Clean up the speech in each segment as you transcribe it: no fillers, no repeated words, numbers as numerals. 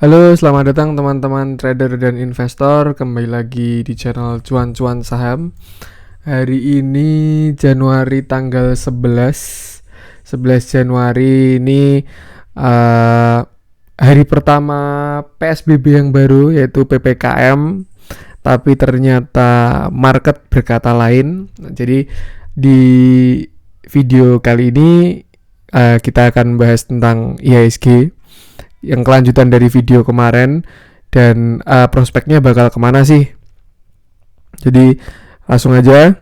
Halo, selamat datang teman-teman trader dan investor. Kembali lagi di channel Cuan-Cuan Saham. Hari ini Januari tanggal 11 Januari ini hari pertama PSBB yang baru, yaitu PPKM. Tapi ternyata market berkata lain. Jadi di video kali ini kita akan bahas tentang IHSG yang kelanjutan dari video kemarin, dan prospeknya bakal kemana sih. Jadi langsung aja.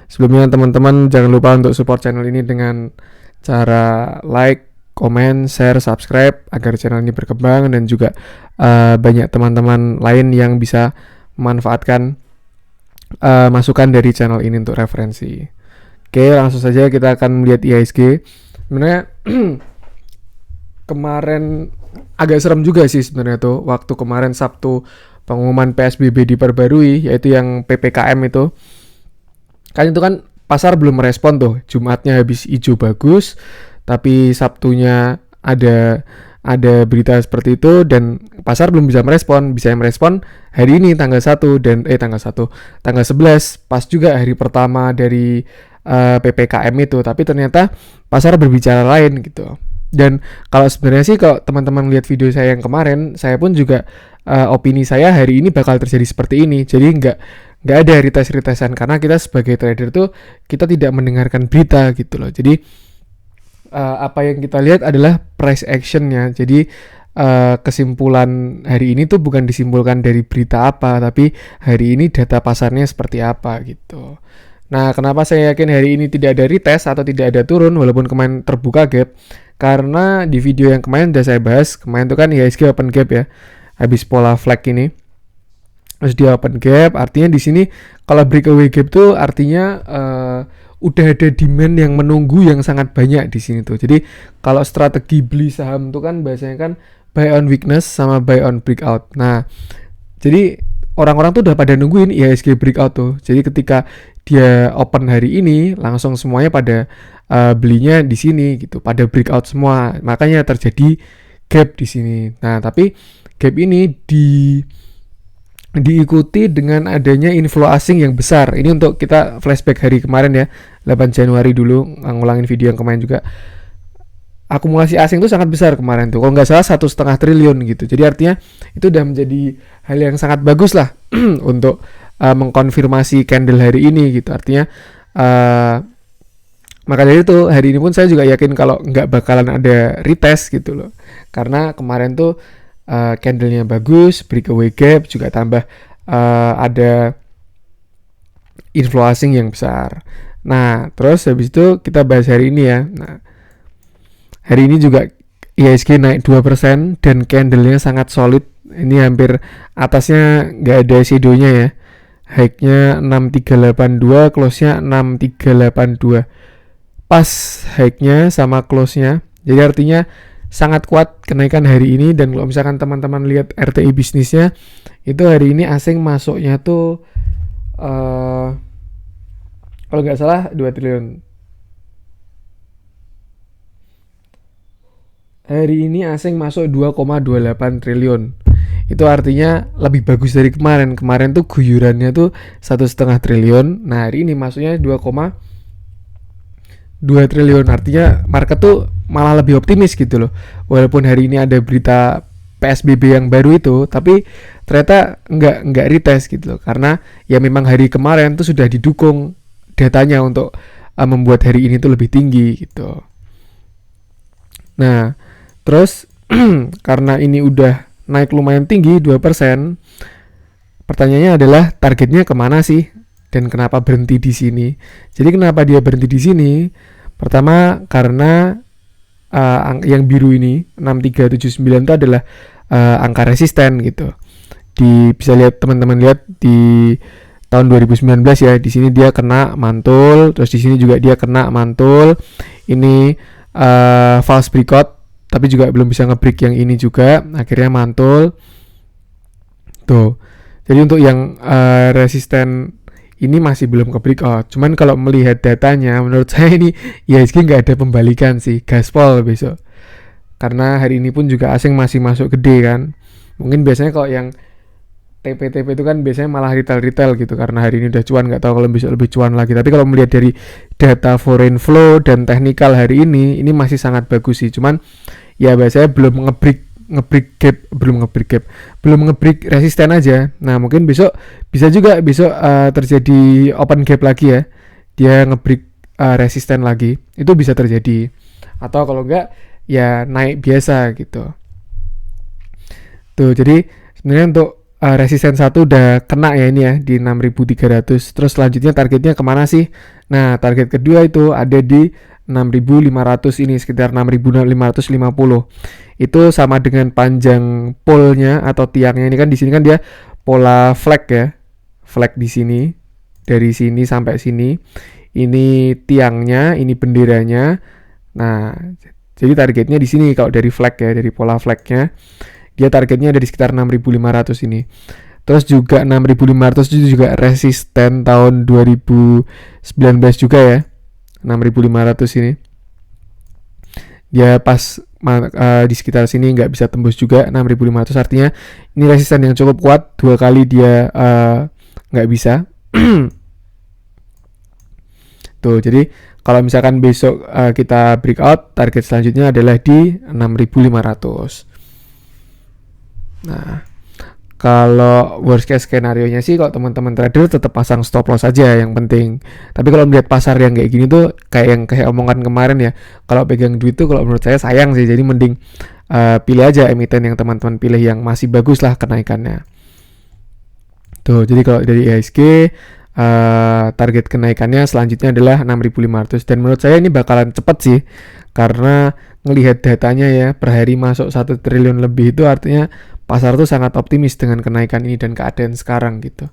Sebelumnya teman-teman jangan lupa untuk support channel ini dengan cara like, komen, share, subscribe agar channel ini berkembang dan juga banyak teman-teman lain yang bisa memanfaatkan masukan dari channel ini untuk referensi. Oke, langsung saja kita akan melihat IHSG. Sebenarnya kemarin agak serem juga sih sebenarnya tuh, waktu kemarin Sabtu pengumuman PSBB diperbarui, yaitu yang PPKM itu. Kan itu kan pasar belum merespon tuh. Jumatnya habis hijau bagus, tapi Sabtunya ada berita seperti itu dan pasar belum bisa merespon. Bisa merespon hari ini tanggal 1 dan tanggal 11 pas juga hari pertama dari PPKM itu, tapi ternyata pasar berbicara lain gitu. Dan kalau sebenarnya sih, kalau teman-teman lihat video saya yang kemarin, saya pun juga opini saya hari ini bakal terjadi seperti ini. Jadi nggak ada retest-retestan, karena kita sebagai trader tuh kita tidak mendengarkan berita gitu loh. Jadi apa yang kita lihat adalah price actionnya. Jadi kesimpulan hari ini tuh bukan disimpulkan dari berita apa, tapi hari ini data pasarnya seperti apa gitu. Nah, kenapa saya yakin hari ini tidak ada retest atau tidak ada turun walaupun kemarin terbuka gap? Karena di video yang kemarin udah saya bahas, kemarin itu kan IHSG open gap ya, habis pola flag ini. Terus dia open gap, artinya di sini kalau breakaway gap tuh artinya udah ada demand yang menunggu yang sangat banyak di sini tuh. Jadi kalau strategi beli saham tuh kan biasanya kan buy on weakness sama buy on breakout. Nah, jadi orang-orang tuh udah pada nungguin IHSG breakout tuh. Jadi ketika dia open hari ini, langsung semuanya pada belinya di sini gitu, pada breakout semua. Makanya terjadi gap di sini. Nah, tapi gap ini diikuti dengan adanya inflow asing yang besar. Ini untuk kita flashback hari kemarin ya, 8 Januari dulu, ngulangin video yang kemarin juga. Akumulasi asing itu sangat besar kemarin tuh, kalau nggak salah 1,5 triliun gitu. Jadi artinya itu udah menjadi hal yang sangat bagus lah untuk mengkonfirmasi candle hari ini gitu. Artinya maka dari itu hari ini pun saya juga yakin kalau nggak bakalan ada retest gitu loh, karena kemarin tuh candlenya bagus, breakaway gap juga, tambah ada inflow asing yang besar. Nah, terus habis itu kita bahas hari ini ya. Nah, hari ini juga IHSG naik 2% dan candlenya sangat solid. Ini hampir atasnya nggak ada shadownya ya. High-nya 6382, close-nya 6382. Pas high-nya sama close-nya. Jadi artinya sangat kuat kenaikan hari ini. Dan kalau misalkan teman-teman lihat RTI bisnisnya, itu hari ini asing masuknya tuh kalau nggak salah 2 triliun. Hari ini asing masuk 2,28 triliun. Itu artinya lebih bagus dari kemarin. Kemarin tuh guyurannya tuh 1,5 triliun. Nah, hari ini masuknya 2,2 triliun. Artinya market tuh malah lebih optimis gitu loh. Walaupun hari ini ada berita PSBB yang baru itu, tapi ternyata nggak retest gitu loh. Karena ya memang hari kemarin tuh sudah didukung datanya untuk membuat hari ini tuh lebih tinggi gitu. Nah, terus karena ini udah naik lumayan tinggi 2%, pertanyaannya adalah targetnya kemana sih dan kenapa berhenti di sini. Jadi kenapa dia berhenti di sini? Pertama karena yang biru ini 6379 itu adalah angka resisten gitu. Bisa lihat teman-teman lihat di tahun 2019 ya, di sini dia kena mantul, terus di sini juga dia kena mantul. Ini false breakout, tapi juga belum bisa nge-break yang ini juga, akhirnya mantul tuh. Jadi untuk yang resisten ini masih belum ke breakout. Cuman kalau melihat datanya, menurut saya ini IHSG nggak ada pembalikan sih, gaspol besok. karena hari ini pun juga asing masih masuk gede kan. Mungkin biasanya kalau yang TP-TP itu kan biasanya malah retail-retail gitu, karena hari ini udah cuan, nggak tahu kalau besok lebih cuan lagi. Tapi kalau melihat dari data foreign flow dan technical hari ini masih sangat bagus sih. Cuman ya biasanya belum belum ngebreak resisten aja. Nah mungkin besok bisa juga terjadi open gap lagi ya, dia ngebreak resisten lagi, itu bisa terjadi. Atau kalau enggak ya naik biasa gitu. Tuh, jadi sebenarnya untuk resisten 1 udah kena ya ini ya di 6.300. Terus selanjutnya targetnya kemana sih? Nah target kedua itu ada di 6.500 ini, sekitar 6.550. Itu sama dengan panjang polnya atau tiangnya. Ini kan di sini kan dia pola flag ya, flag di sini dari sini sampai sini. Ini tiangnya, ini benderanya. Nah jadi targetnya di sini kalau dari flag ya, dari pola flagnya dia targetnya ada di sekitar 6.500 ini. Terus juga 6.500 itu juga resisten tahun 2019 juga ya, 6.500 ini. Ya pas di sekitar sini nggak bisa tembus juga 6.500, artinya ini resisten yang cukup kuat, 2 kali dia nggak bisa. Tuh, jadi kalau misalkan besok kita breakout, target selanjutnya adalah di 6.500. Nah, kalau worst case skenario-nya sih, kalau teman-teman trader tetap pasang stop loss aja yang penting. Tapi kalau melihat pasar yang kayak gini tuh kayak omongan kemarin ya, kalau pegang duit tuh kalau menurut saya sayang sih. Jadi mending pilih aja emiten yang teman-teman pilih yang masih bagus lah kenaikannya. Tuh, jadi kalau dari IHSG target kenaikannya selanjutnya adalah 6.500, dan menurut saya ini bakalan cepet sih, karena ngelihat datanya ya, per hari masuk 1 triliun lebih, itu artinya pasar tuh sangat optimis dengan kenaikan ini dan keadaan sekarang gitu.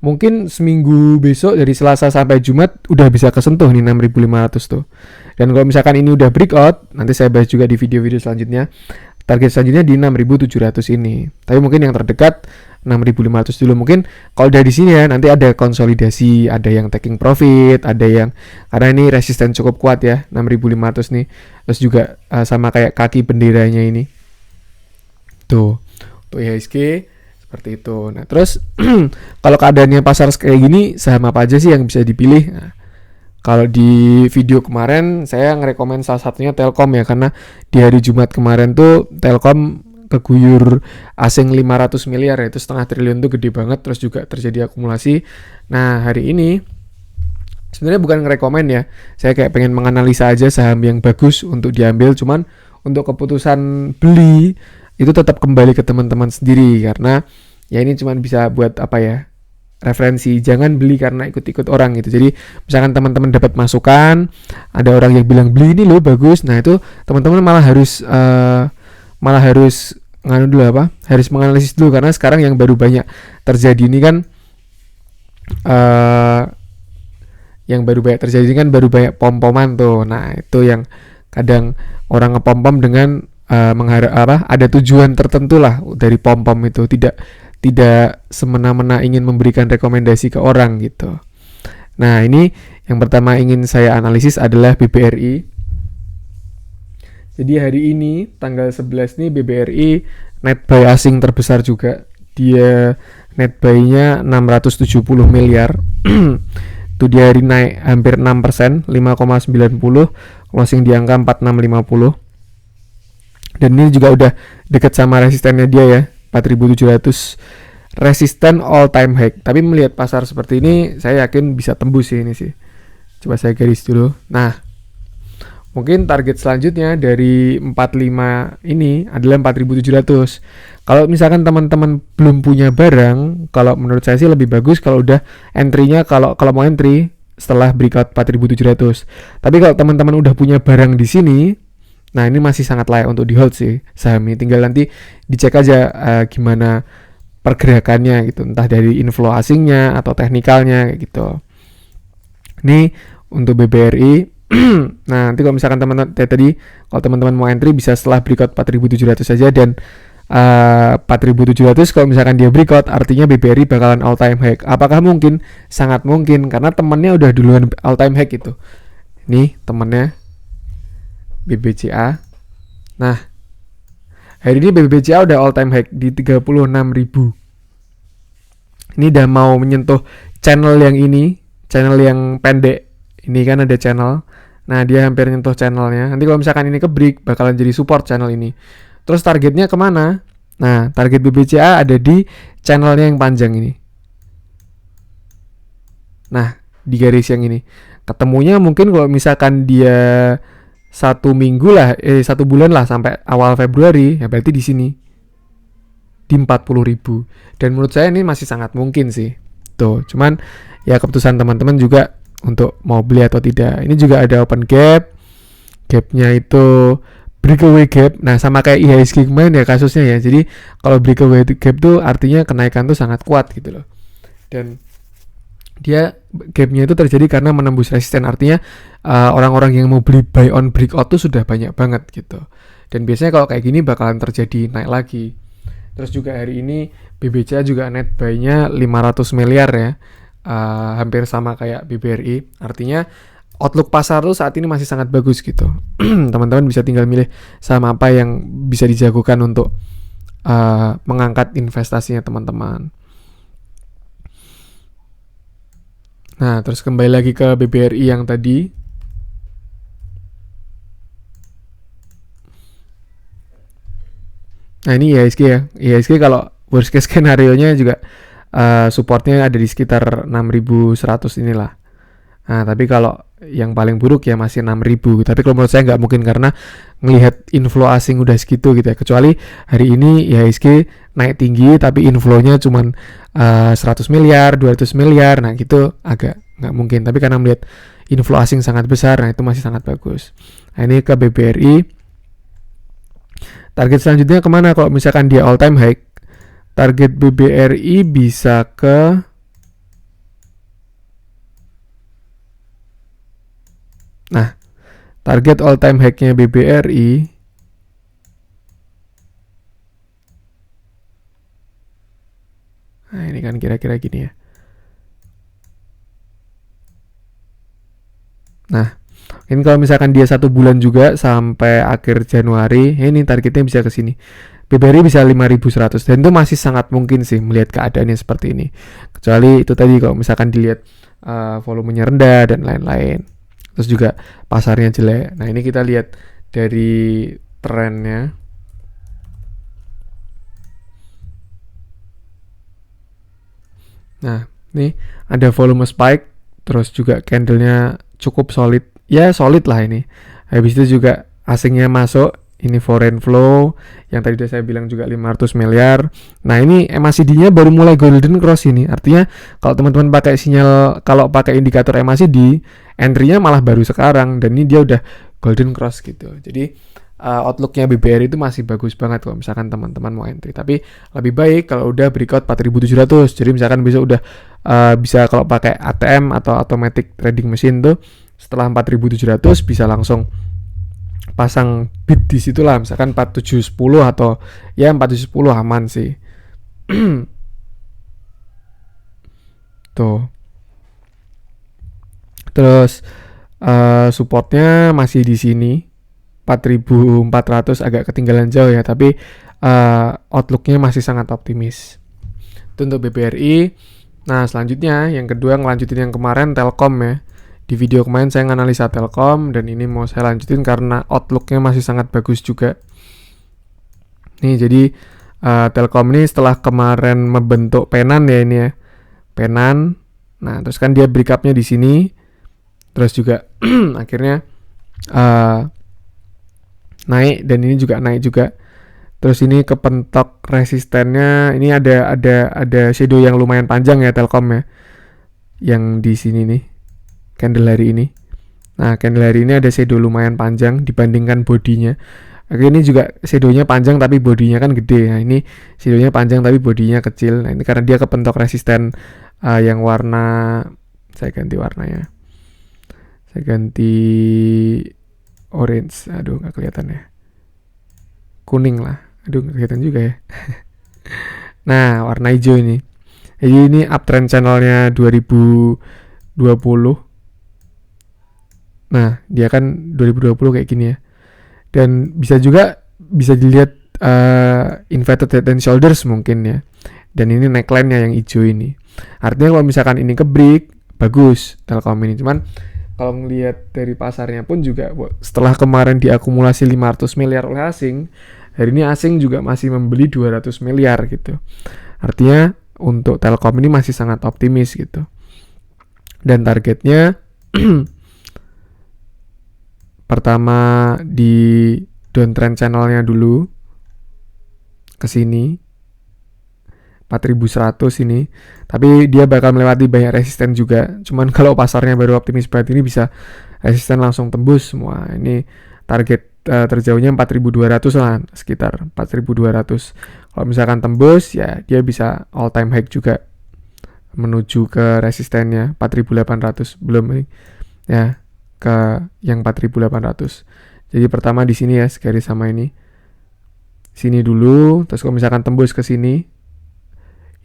Mungkin seminggu besok dari Selasa sampai Jumat udah bisa kesentuh nih 6.500 tuh. Dan kalau misalkan ini udah breakout, nanti saya bahas juga di video-video selanjutnya. Target selanjutnya di 6.700 ini. Tapi mungkin yang terdekat 6.500 dulu. Mungkin kalau udah di sini ya, nanti ada konsolidasi, ada yang taking profit, ada yang, karena ini resisten cukup kuat ya 6.500 nih. Terus juga sama kayak kaki benderanya ini. Tuh, untuk IHSG seperti itu. Nah terus kalau keadaannya pasar kayak gini, saham apa aja sih yang bisa dipilih? Nah, kalau di video kemarin saya ngerekomen salah satunya Telkom ya, karena di hari Jumat kemarin tuh Telkom keguyur asing 500 miliar ya, itu setengah triliun tuh gede banget. Terus juga terjadi akumulasi. Nah hari ini sebenarnya bukan ngerekomen ya, saya kayak pengen menganalisa aja saham yang bagus untuk diambil. Cuman untuk keputusan beli itu tetap kembali ke teman-teman sendiri, karena ya ini cuma bisa buat apa ya, referensi. Jangan beli karena ikut-ikut orang gitu. Jadi misalkan teman-teman dapat masukan, ada orang yang bilang beli ini loh bagus, nah itu teman-teman malah harus nganu dulu apa, harus menganalisis dulu, karena sekarang yang baru banyak terjadi ini kan baru banyak pom-poman tuh. Nah itu yang kadang orang ngepom-pom dengan mengharap ada tujuan tertentu lah dari pom-pom itu, tidak semena-mena ingin memberikan rekomendasi ke orang gitu. Nah ini yang pertama ingin saya analisis adalah BBRI. Jadi hari ini tanggal 11 nih BBRI net buy asing terbesar juga. Dia net buy-nya 670 miliar. Itu di hari naik hampir 6%, 5,90, closing di angka 4650. Dan ini juga udah dekat sama resistennya dia ya, 4.700, resisten all time high. Tapi melihat pasar seperti ini, saya yakin bisa tembus sih ini sih. Coba saya garis dulu. Nah, mungkin target selanjutnya dari 45 ini adalah 4.700. Kalau misalkan teman-teman belum punya barang, kalau menurut saya sih lebih bagus kalau udah entry-nya, kalau mau entry setelah breakout 4.700. Tapi kalau teman-teman udah punya barang di sini, nah ini masih sangat layak untuk di hold sih saham ini. Tinggal nanti dicek aja gimana pergerakannya gitu, entah dari inflow asingnya atau teknikalnya gitu. Ini untuk BBRI. Nah nanti kalau misalkan teman-teman mau entry bisa setelah breakout 4.700 saja, dan 4.700 kalau misalkan dia breakout artinya BBRI bakalan all time high. Apakah mungkin? Sangat mungkin, karena temannya udah duluan all time high gitu. Nih temannya BBCA. Nah Hari ini BBCA udah all time high di 36.000. Ini udah mau menyentuh channel yang ini, channel yang pendek. Ini kan ada channel. Nah, dia hampir nyentuh channelnya. Nanti kalau misalkan ini ke break, bakalan jadi support channel ini. Terus targetnya kemana? Nah, target BBCA ada di channelnya yang panjang ini. Nah, di garis yang ini. Ketemunya mungkin kalau misalkan dia 1 minggu lah, 1 bulan lah sampai awal Februari, ya berarti di sini. Di 40.000. Dan menurut saya ini masih sangat mungkin sih. Tuh, cuman ya keputusan teman-teman juga untuk mau beli atau tidak. Ini juga ada open gap. Gapnya itu breakaway gap. Nah, sama kayak IHSG kemarin ya kasusnya ya. Jadi kalau breakaway gap tuh artinya kenaikan tuh sangat kuat gitu loh. Dan dia gapnya itu terjadi karena menembus resisten. Artinya orang-orang yang mau beli buy on breakout tuh sudah banyak banget gitu. Dan biasanya kalau kayak gini bakalan terjadi naik lagi. Terus juga hari ini BBCA juga net buy-nya 500 miliar ya. Hampir sama kayak BBRI. Artinya outlook pasar tuh saat ini masih sangat bagus gitu. Teman-teman bisa tinggal milih saham apa yang bisa dijagokan untuk mengangkat investasinya teman-teman. Nah, terus kembali lagi ke BBRI yang tadi. Nah, ini IHSG ya. IHSG kalau worst case skenario-nya juga supportnya ada di sekitar 6.100 inilah. Nah, tapi kalau yang paling buruk ya masih 6.000. Tapi kalau menurut saya nggak mungkin karena ngelihat inflow asing udah segitu gitu ya. Kecuali hari ini IHSG naik tinggi tapi inflow-nya cuma 100 miliar, 200 miliar. Nah, gitu agak nggak mungkin. Tapi karena melihat inflow asing sangat besar, nah itu masih sangat bagus. Nah, ini ke BBRI. Target selanjutnya kemana kalau misalkan dia all time high? Target BBRI bisa ke target all time high-nya BBRI nah ini kan kira-kira gini ya. Nah, ini kalau misalkan dia 1 bulan juga sampai akhir Januari, ini targetnya bisa ke sini. BBRI bisa 5.100 dan itu masih sangat mungkin sih melihat keadaannya seperti ini. Kecuali itu tadi kalau misalkan dilihat volumenya rendah dan lain-lain. Terus juga pasarnya jelek. Nah, ini kita lihat dari trennya. Nah, ini ada volume spike, terus juga candlenya cukup solid. Ya, solid lah ini. Habis itu juga asingnya masuk. Ini foreign flow yang tadi udah saya bilang juga 500 miliar. Nah, ini MACD-nya baru mulai golden cross ini. Artinya kalau teman-teman pakai sinyal, kalau pakai indikator MACD, entry-nya malah baru sekarang dan ini dia udah golden cross gitu. Jadi outlook-nya BBRI itu masih bagus banget kalau misalkan teman-teman mau entry. Tapi lebih baik kalau udah breakout 4.700. Jadi misalkan besok udah bisa kalau pakai ATM atau automatic trading machine tuh setelah 4.700 bisa langsung pasang bid di situ lah, misalkan 4710 atau ya 4710 aman sih. Tuh. Terus supportnya masih di sini 4.400 agak ketinggalan jauh ya, tapi outlooknya masih sangat optimis. Itu untuk BBRI. Nah, selanjutnya yang kedua ngelanjutin yang kemarin Telkom ya. Di video kemarin saya nganalisa Telkom dan ini mau saya lanjutin karena outlooknya masih sangat bagus juga. Nih, jadi Telkom ini setelah kemarin membentuk penan ya ini ya. Penan. Nah, terus kan dia break up-nya di sini. Terus juga akhirnya naik dan ini juga naik juga. Terus ini kepentok resistennya. Ini ada shadow yang lumayan panjang ya Telkom ya. Yang di sini nih. Candle hari ini. Nah, candle hari ini ada shadow lumayan panjang dibandingkan bodinya. Ini juga shadownya panjang tapi bodinya kan gede. Nah, ini shadownya panjang tapi bodinya kecil. Nah, ini karena dia kepentok resisten yang warna, saya ganti warnanya. Saya ganti orange. Aduh, nggak kelihatan ya. Kuning lah. Aduh, nggak kelihatan juga ya. Nah, warna hijau ini. Jadi ini uptrend channelnya 2020. Nah, dia kan 2020 kayak gini ya. Dan bisa dilihat inverted head and shoulders mungkin ya. Dan ini neckline-nya yang hijau ini. Artinya kalau misalkan ini ke break, bagus Telkom ini. Cuman kalau ngelihat dari pasarnya pun juga setelah kemarin diakumulasi 500 miliar oleh asing, hari ini asing juga masih membeli 200 miliar gitu. Artinya untuk Telkom ini masih sangat optimis gitu. Dan targetnya pertama di downtrend channelnya dulu ke sini 4100 ini, tapi dia bakal melewati banyak resisten juga. Cuman kalau pasarnya baru optimis banget ini bisa resisten langsung tembus semua. Ini target terjauhnya 4200 lah, sekitar 4200. Kalau misalkan tembus ya dia bisa all time high juga menuju ke resistennya 4800, belum nih ya ke yang 4800. Jadi pertama di sini ya garis sama ini. Sini dulu, terus kalau misalkan tembus ke sini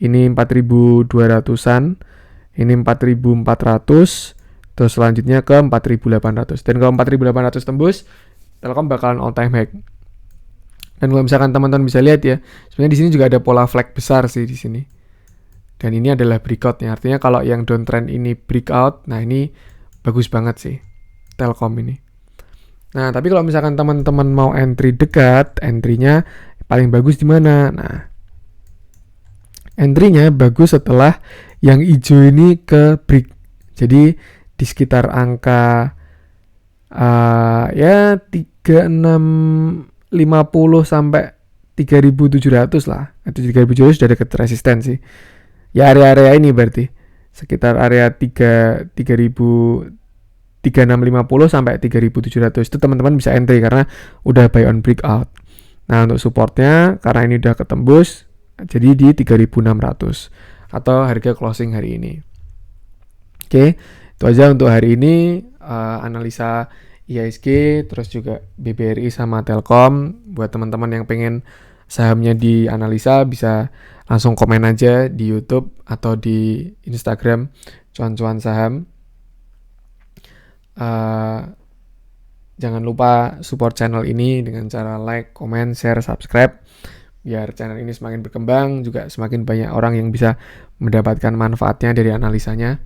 ini 4200-an, ini 4400, terus selanjutnya ke 4800. Dan kalau 4800 tembus, Telkom bakalan all time high. Dan kalau misalkan teman-teman bisa lihat ya, sebenarnya di sini juga ada pola flag besar sih di sini. Dan ini adalah breakout-nya. Artinya kalau yang downtrend ini breakout, nah ini bagus banget sih Telkom ini. Nah, tapi kalau misalkan teman-teman mau entry dekat, entry-nya paling bagus di mana? Nah, entry-nya bagus setelah yang hijau ini ke break. Jadi di sekitar angka ya 3650 sampai 3700 lah. Atau 3700 sudah dekat resisten sih. Ya area-area ini berarti sekitar area 3650 sampai 3700 itu teman-teman bisa entry karena udah buy on breakout. Nah, untuk supportnya karena ini udah ketembus jadi di 3600 atau harga closing hari ini. Oke, itu aja untuk hari ini analisa IHSG terus juga BBRI sama Telkom. Buat teman-teman yang pengen sahamnya dianalisa bisa langsung komen aja di YouTube atau di Instagram cuan-cuan saham. Jangan lupa support channel ini dengan cara like, comment, share, subscribe biar channel ini semakin berkembang, juga semakin banyak orang yang bisa mendapatkan manfaatnya dari analisanya.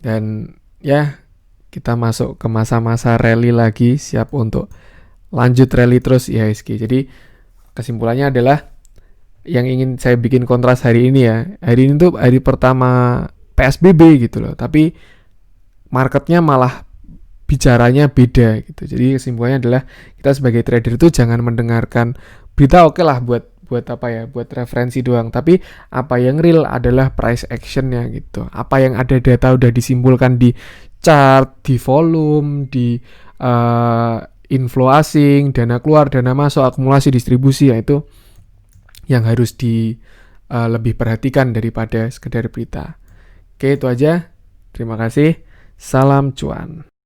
Dan ya, kita masuk ke masa-masa rally lagi, siap untuk lanjut rally terus IHSG. Jadi kesimpulannya adalah yang ingin saya bikin kontras hari ini ya, hari ini tuh hari pertama PSBB gitu loh, tapi marketnya malah bicaranya beda gitu. Jadi kesimpulannya adalah kita sebagai trader itu jangan mendengarkan berita oke lah buat apa ya, buat referensi doang, tapi apa yang real adalah price actionnya gitu. Apa yang ada data udah disimpulkan di chart, di volume, di inflow asing, dana keluar, dana masuk, akumulasi, distribusi, yaitu yang harus lebih perhatikan daripada sekedar berita. Oke, itu aja. Terima kasih. Salam cuan.